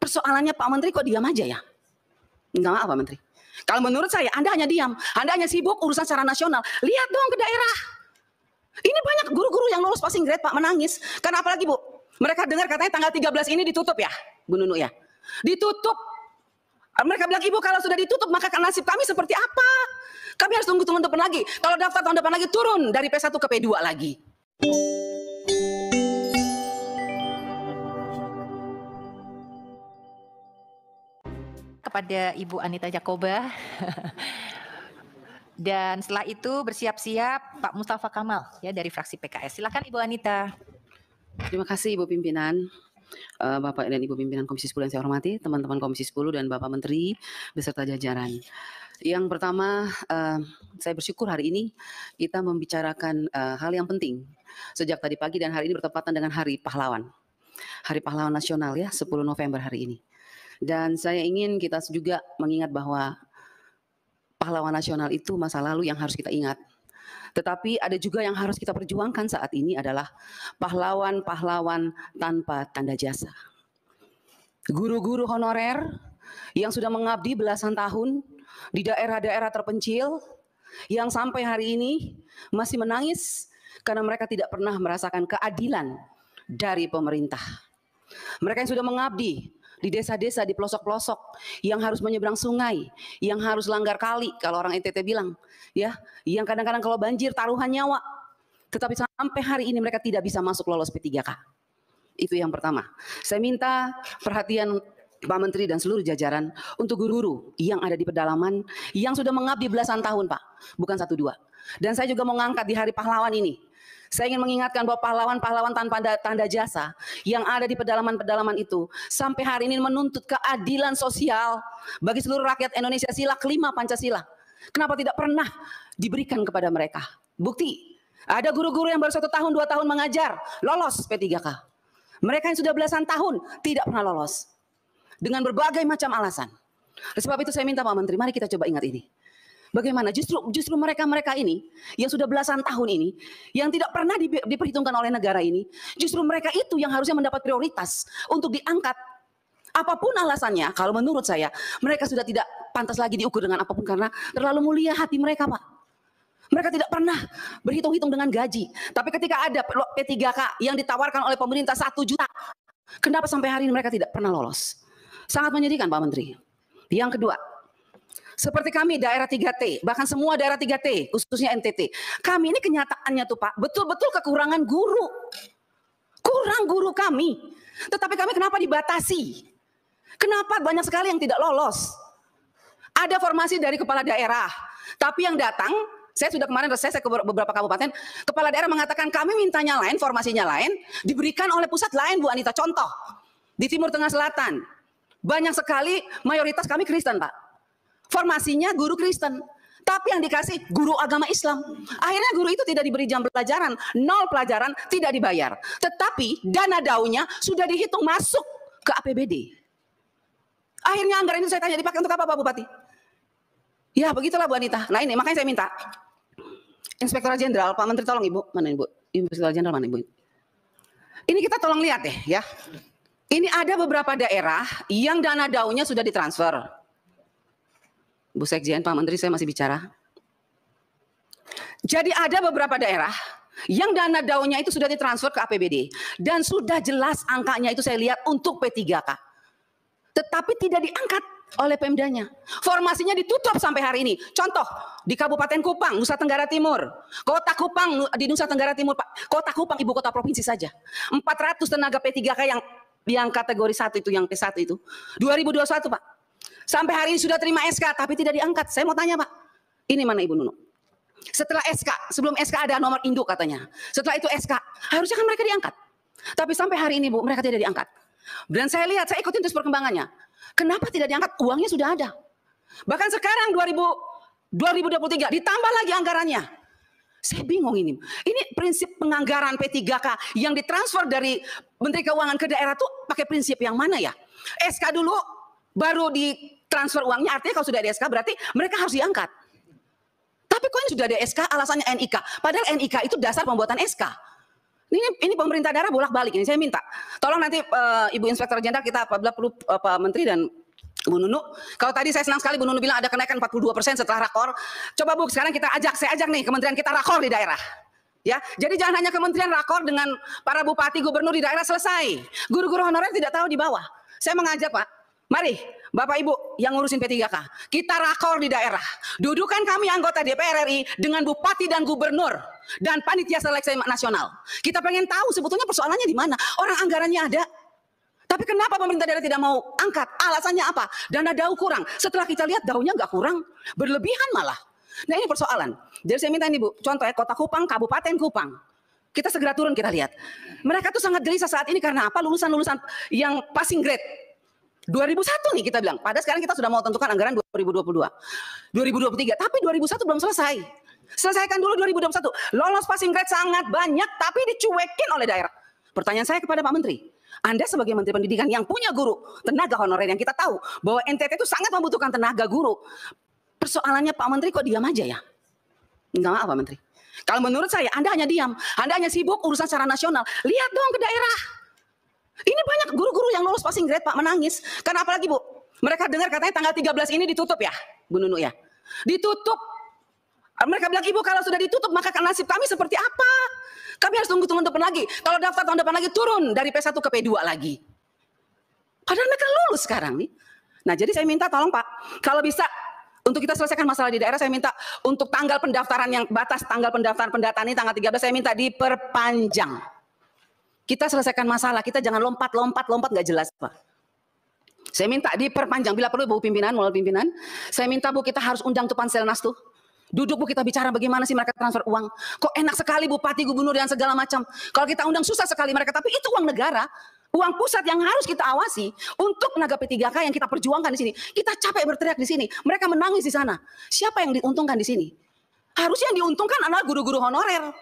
Persoalannya Pak Menteri kok diam aja ya? Enggak, maaf Pak Menteri. Kalau menurut saya Anda hanya diam, Anda hanya sibuk urusan secara nasional. Lihat dong ke daerah. Ini banyak guru-guru yang lulus passing grade Pak menangis. Karena apalagi Bu, mereka dengar katanya tanggal 13 ini ditutup ya, Bu Nunu ya. Ditutup. Mereka bilang, Ibu kalau sudah ditutup maka nasib kami seperti apa? Kami harus tunggu tahun depan lagi. Kalau daftar tahun depan lagi turun dari P1 ke P2 lagi. Kepada Ibu Anita Jakoba. Dan setelah itu bersiap-siap Pak Mustafa Kamal ya dari fraksi PKS. Silakan Ibu Anita. Terima kasih Ibu Pimpinan. Bapak dan Ibu Pimpinan Komisi 10 yang saya hormati, teman-teman Komisi 10 dan Bapak Menteri beserta jajaran. Yang pertama, saya bersyukur hari ini kita membicarakan hal yang penting. Sejak tadi pagi dan hari ini bertepatan dengan Hari Pahlawan. Hari Pahlawan Nasional ya, 10 November hari ini. Dan saya ingin kita juga mengingat bahwa pahlawan nasional itu masa lalu yang harus kita ingat. Tetapi ada juga yang harus kita perjuangkan saat ini adalah pahlawan-pahlawan tanpa tanda jasa. Guru-guru honorer yang sudah mengabdi belasan tahun di daerah-daerah terpencil yang sampai hari ini masih menangis karena mereka tidak pernah merasakan keadilan dari pemerintah. Mereka yang sudah mengabdi di desa-desa, di pelosok-pelosok, yang harus menyeberang sungai, yang harus langgar kali, kalau orang NTT bilang, ya, yang kadang-kadang kalau banjir taruhan nyawa, tetapi sampai hari ini mereka tidak bisa masuk lolos P3K. Itu yang pertama. Saya minta perhatian Pak Menteri dan seluruh jajaran untuk guru-guru yang ada di pedalaman, yang sudah mengabdi belasan tahun Pak, bukan 1-2. Dan saya juga mau ngangkat di Hari Pahlawan ini. Saya ingin mengingatkan bahwa pahlawan-pahlawan tanpa tanda jasa yang ada di pedalaman-pedalaman itu sampai hari ini menuntut keadilan sosial bagi seluruh rakyat Indonesia, sila kelima Pancasila. Kenapa tidak pernah diberikan kepada mereka? Bukti, ada guru-guru yang baru 1 tahun, 2 tahun mengajar, lolos P3K. Mereka yang sudah belasan tahun tidak pernah lolos. Dengan berbagai macam alasan. Oleh sebab itu saya minta Pak Menteri, mari kita coba ingat ini. Bagaimana justru mereka ini yang sudah belasan tahun ini, yang tidak pernah diperhitungkan oleh negara ini, justru mereka itu yang harusnya mendapat prioritas untuk diangkat. Apapun alasannya, kalau menurut saya, mereka sudah tidak pantas lagi diukur dengan apapun karena terlalu mulia hati mereka Pak. Mereka tidak pernah berhitung-hitung dengan gaji. Tapi ketika ada P3K yang ditawarkan oleh pemerintah 1 juta, kenapa sampai hari ini mereka tidak pernah lolos? Sangat menyedihkan Pak Menteri. Yang kedua, seperti kami daerah 3T, bahkan semua daerah 3T, khususnya NTT. Kami ini kenyataannya tuh Pak, betul-betul kekurangan guru. Kurang guru kami. Tetapi kami kenapa dibatasi? Kenapa banyak sekali yang tidak lolos? Ada formasi dari kepala daerah, tapi yang datang, saya sudah kemarin reses ke beberapa kabupaten, kepala daerah mengatakan kami mintanya lain, formasinya lain, diberikan oleh pusat lain Bu Anita. Contoh, di Timur Tengah Selatan, banyak sekali mayoritas kami Kristen Pak. Formasinya guru Kristen, tapi yang dikasih guru agama Islam. Akhirnya guru itu tidak diberi jam pelajaran, 0 pelajaran, tidak dibayar. Tetapi dana daunya sudah dihitung masuk ke APBD. Akhirnya anggaran itu saya tanya dipakai untuk apa Pak Bupati? Ya begitulah Bu Anita. Nah ini makanya saya minta Inspektorat Jenderal, Pak Menteri tolong Ibu, mana Ibu? Inspektorat Jenderal mana Ibu? Ini kita tolong lihat deh ya. Ini ada beberapa daerah yang dana daunya sudah ditransfer. Bu Sekjen, Pak Menteri, saya masih bicara. Jadi ada beberapa daerah yang dana daunya itu sudah ditransfer ke APBD. Dan sudah jelas angkanya itu saya lihat untuk P3K. Tetapi tidak diangkat oleh Pemdanya. Formasinya ditutup sampai hari ini. Contoh, di Kabupaten Kupang, Nusa Tenggara Timur. Kota Kupang di Nusa Tenggara Timur, Pak. Kota Kupang, ibu kota provinsi saja. 400 tenaga P3K yang kategori 1 itu, yang P1 itu. 2021, Pak. Sampai hari ini sudah terima SK tapi tidak diangkat. Saya mau tanya Pak, ini mana Ibu Nunu? Setelah SK, sebelum SK ada nomor induk katanya. Setelah itu SK, harusnya kan mereka diangkat. Tapi sampai hari ini Bu, mereka tidak diangkat. Dan saya lihat, saya ikutin terus perkembangannya. Kenapa tidak diangkat? Uangnya sudah ada. Bahkan sekarang 2023 ditambah lagi anggarannya. Saya bingung ini. Ini prinsip penganggaran P3K yang ditransfer dari Menteri Keuangan ke daerah tuh pakai prinsip yang mana ya? SK dulu, baru ditransfer uangnya, artinya kalau sudah ada SK berarti mereka harus diangkat. Tapi kok ini sudah ada SK alasannya NIK, padahal NIK itu dasar pembuatan SK. Ini pemerintah daerah bolak-balik ini. Saya minta, tolong nanti Ibu Inspektur Jenderal kita apabila perlu Pak Menteri dan Bu Nunu. Kalau tadi saya senang sekali Bu Nunu bilang ada kenaikan 42% setelah rakor. Coba Bu, sekarang saya ajak nih kementerian kita rakor di daerah. Ya, jadi jangan hanya kementerian rakor dengan para bupati, gubernur di daerah selesai. Guru-guru honorer tidak tahu di bawah. Saya mengajak Pak, mari Bapak Ibu yang ngurusin P3K, kita rakor di daerah. Dudukan kami anggota DPR RI dengan bupati dan gubernur dan panitia seleksi nasional. Kita pengen tahu sebetulnya persoalannya di mana. Orang anggarannya ada. Tapi kenapa pemerintah daerah tidak mau angkat? Alasannya apa? Dana DAU kurang. Setelah kita lihat DAU-nya nggak kurang, berlebihan malah. Nah ini persoalan. Jadi saya minta ini Bu, contoh ya Kota Kupang, Kabupaten Kupang. Kita segera turun kita lihat. Mereka tuh sangat gelisah saat ini karena apa? Lulusan-lulusan yang passing grade. 2001 nih kita bilang. Padahal sekarang kita sudah mau tentukan anggaran 2022. 2023. Tapi 2001 belum selesai. Selesaikan dulu 2021. Lolos passing grade sangat banyak tapi dicuekin oleh daerah. Pertanyaan saya kepada Pak Menteri. Anda sebagai Menteri Pendidikan yang punya guru, tenaga honorer yang kita tahu bahwa NTT itu sangat membutuhkan tenaga guru. Persoalannya Pak Menteri kok diam aja ya? Enggak maaf Pak Menteri. Kalau menurut saya Anda hanya diam, Anda hanya sibuk urusan secara nasional. Lihat dong ke daerah. Ini banyak guru-guru yang lulus passing grade Pak menangis. Karena apalagi Bu, mereka dengar katanya tanggal 13 ini ditutup ya, Bu Nunu ya. Ditutup. Mereka bilang Ibu kalau sudah ditutup maka nasib kami seperti apa? Kami harus tunggu tahun depan lagi. Kalau daftar tahun depan lagi turun dari P1 ke P2 lagi. Padahal mereka lulus sekarang nih. Nah jadi saya minta tolong Pak, kalau bisa untuk kita selesaikan masalah di daerah, saya minta untuk tanggal pendaftaran yang batas tanggal pendaftaran pendataan ini tanggal 13 saya minta diperpanjang. Kita selesaikan masalah, kita jangan lompat nggak jelas Pak. Saya minta diperpanjang, bila perlu Bu pimpinan, melalui pimpinan, saya minta Bu kita harus undang tuh Panselnas tuh. Duduk Bu kita bicara bagaimana sih mereka transfer uang. Kok enak sekali bupati, gubernur dan segala macam. Kalau kita undang susah sekali mereka, tapi itu uang negara. Uang pusat yang harus kita awasi untuk tenaga P3K yang kita perjuangkan di sini. Kita capek berteriak di sini, mereka menangis di sana. Siapa yang diuntungkan di sini? Harusnya yang diuntungkan adalah guru-guru honorer,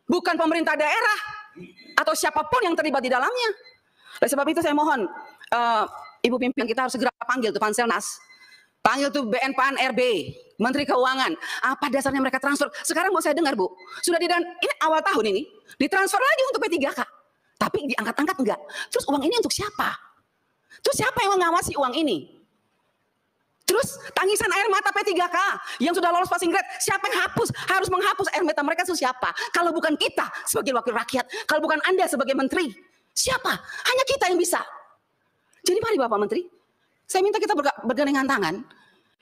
bukan pemerintah daerah atau siapapun yang terlibat di dalamnya. Oleh sebab itu saya mohon Ibu pimpinan kita harus segera panggil tuh Panselnas, panggil tuh BNPAN RB, Menteri Keuangan. Apa dasarnya mereka transfer? Sekarang mau saya dengar Bu, sudah ini awal tahun ini ditransfer lagi untuk P3K. Tapi diangkat-angkat enggak. Terus uang ini untuk siapa? Terus siapa yang mengawasi uang ini? Terus tangisan air mata P3K yang sudah lolos passing grade, siapa yang harus menghapus air mata mereka itu siapa? Kalau bukan kita sebagai wakil rakyat, kalau bukan Anda sebagai menteri, siapa? Hanya kita yang bisa. Jadi mari Bapak Menteri, saya minta kita bergandengan tangan,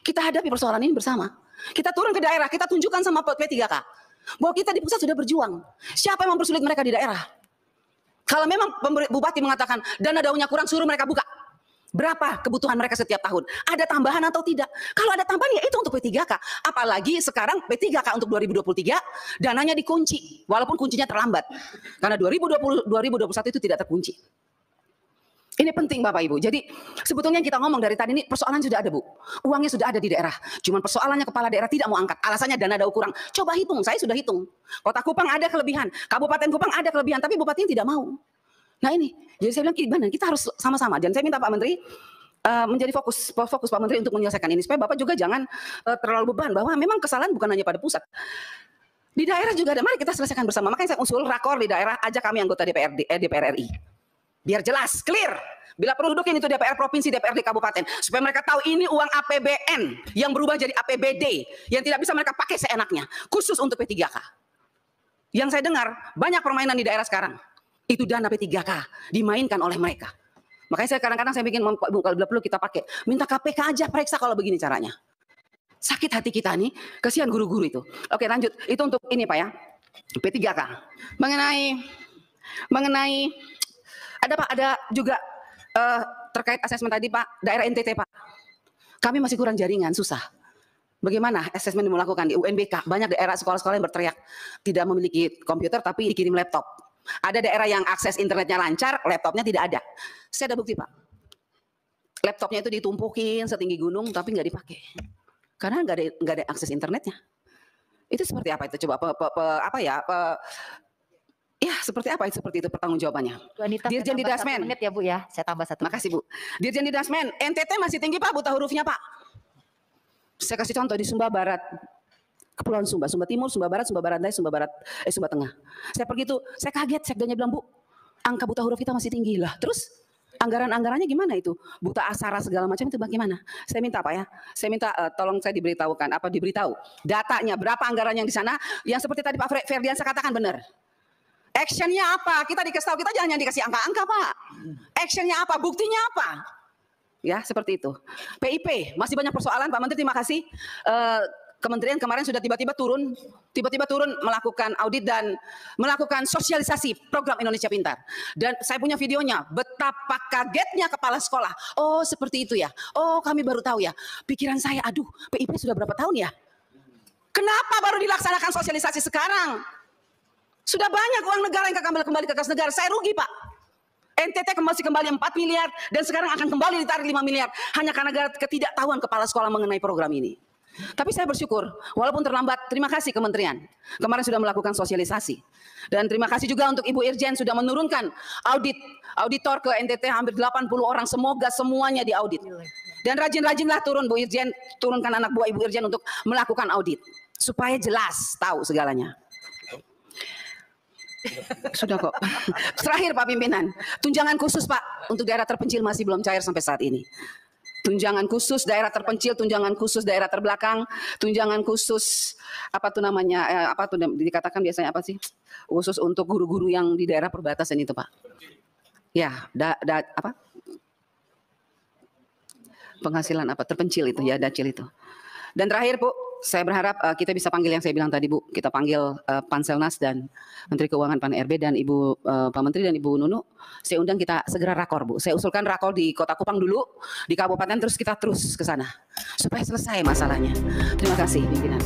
kita hadapi persoalan ini bersama. Kita turun ke daerah, kita tunjukkan sama P3K bahwa kita di pusat sudah berjuang. Siapa yang mempersulit mereka di daerah? Kalau memang bupati mengatakan dana DAU-nya kurang, suruh mereka buka. Berapa kebutuhan mereka setiap tahun? Ada tambahan atau tidak? Kalau ada tambahan ya itu untuk P3K. Apalagi sekarang P3K untuk 2023 dananya dikunci. Walaupun kuncinya terlambat. Karena 2021 itu tidak terkunci. Ini penting Bapak Ibu. Jadi sebetulnya kita ngomong dari tadi ini persoalan sudah ada Bu. Uangnya sudah ada di daerah. Cuman persoalannya kepala daerah tidak mau angkat. Alasannya dana DAU kurang. Coba hitung, saya sudah hitung. Kota Kupang ada kelebihan, Kabupaten Kupang ada kelebihan, tapi bupatinya tidak mau. Nah ini, jadi saya bilang gimana? Kita harus sama-sama. Dan saya minta Pak Menteri menjadi fokus Pak Menteri untuk menyelesaikan ini. Supaya Bapak juga jangan terlalu beban bahwa memang kesalahan bukan hanya pada pusat. Di daerah juga ada. Mari kita selesaikan bersama. Makanya saya usul rakor di daerah, ajak kami anggota DPR RI. Biar jelas, clear. Bila perlu dudukin itu DPR provinsi, DPRD kabupaten, supaya mereka tahu ini uang APBN yang berubah jadi APBD yang tidak bisa mereka pakai seenaknya, khusus untuk P3K. Yang saya dengar banyak permainan di daerah sekarang. Itu dana P3K dimainkan oleh mereka. Makanya saya kadang-kadang saya bikin kalau perlu kita pakai, minta KPK aja periksa kalau begini caranya. Sakit hati kita nih, kasihan guru-guru itu. Oke, lanjut. Itu untuk ini Pak ya. P3K. Mengenai ada Pak, ada juga terkait asesmen tadi Pak, daerah NTT Pak. Kami masih kurang jaringan, susah. Bagaimana asesmen melakukan di UNBK? Banyak daerah sekolah-sekolah yang berteriak tidak memiliki komputer tapi dikirim laptop. Ada daerah yang akses internetnya lancar, laptopnya tidak ada. Saya ada bukti Pak. Laptopnya itu ditumpukin setinggi gunung tapi nggak dipakai. Karena nggak ada akses internetnya. Itu seperti apa itu? Coba ya seperti apa itu? Seperti itu pertanggungjawabannya. Dirjen di Dasmen. Menit ya Bu ya, saya tambah 1 menit. Makasih Bu. Dirjen di Dasmen, NTT masih tinggi Pak buta hurufnya Pak. Saya kasih contoh di Sumba Barat. Kepulauan Sumba, Sumba Timur, Sumba Barat, Sumba Barat Daya, Sumba Tengah. Saya pergi tuh, saya kaget, sekdanya bilang, Bu, angka buta huruf kita masih tinggi lah. Terus anggaran-anggarannya gimana itu? Buta aksara segala macam itu bagaimana? Saya minta Pak ya, saya minta tolong saya diberitahukan, diberitahu datanya berapa anggaran yang di sana, yang seperti tadi Pak Ferdiansyah katakan benar. Actionnya apa? Kita dikasih tahu, kita jangan dikasih angka-angka Pak. Actionnya apa? Buktinya apa? Ya seperti itu. PIP masih banyak persoalan Pak Menteri, terima kasih. Kementerian kemarin sudah tiba-tiba turun melakukan audit dan melakukan sosialisasi program Indonesia Pintar. Dan saya punya videonya, betapa kagetnya kepala sekolah. Oh seperti itu ya, oh kami baru tahu ya. Pikiran saya, aduh PIP sudah berapa tahun ya? Kenapa baru dilaksanakan sosialisasi sekarang? Sudah banyak uang negara yang kembali ke kas negara, saya rugi Pak. NTT kembali 4 miliar dan sekarang akan kembali ditarik 5 miliar. Hanya karena ketidaktahuan kepala sekolah mengenai program ini. Tapi saya bersyukur, walaupun terlambat, terima kasih Kementerian. Kemarin sudah melakukan sosialisasi. Dan terima kasih juga untuk Ibu Irjen sudah menurunkan auditor ke NTT hampir 80 orang. Semoga semuanya diaudit. Dan rajin-rajinlah turun Bu Irjen, turunkan anak buah Ibu Irjen untuk melakukan audit. Supaya jelas, tahu segalanya. Sudah kok. Terakhir Pak Pimpinan, tunjangan khusus Pak untuk daerah terpencil masih belum cair sampai saat ini. Tunjangan khusus daerah terpencil, tunjangan khusus daerah terbelakang, tunjangan khusus apa tuh namanya, apa tuh dikatakan biasanya apa sih? Khusus untuk guru-guru yang di daerah perbatasan itu Pak. Ya, apa? Penghasilan apa terpencil itu ya, dacil itu. Dan terakhir Bu, saya berharap kita bisa panggil yang saya bilang tadi Bu, kita panggil Panselnas dan Menteri Keuangan Pan RB dan Ibu Pak Menteri dan Ibu Nunu. Saya undang kita segera rakor Bu. Saya usulkan rakor di Kota Kupang dulu, di kabupaten terus kita terus ke sana supaya selesai masalahnya. Terima kasih pimpinan.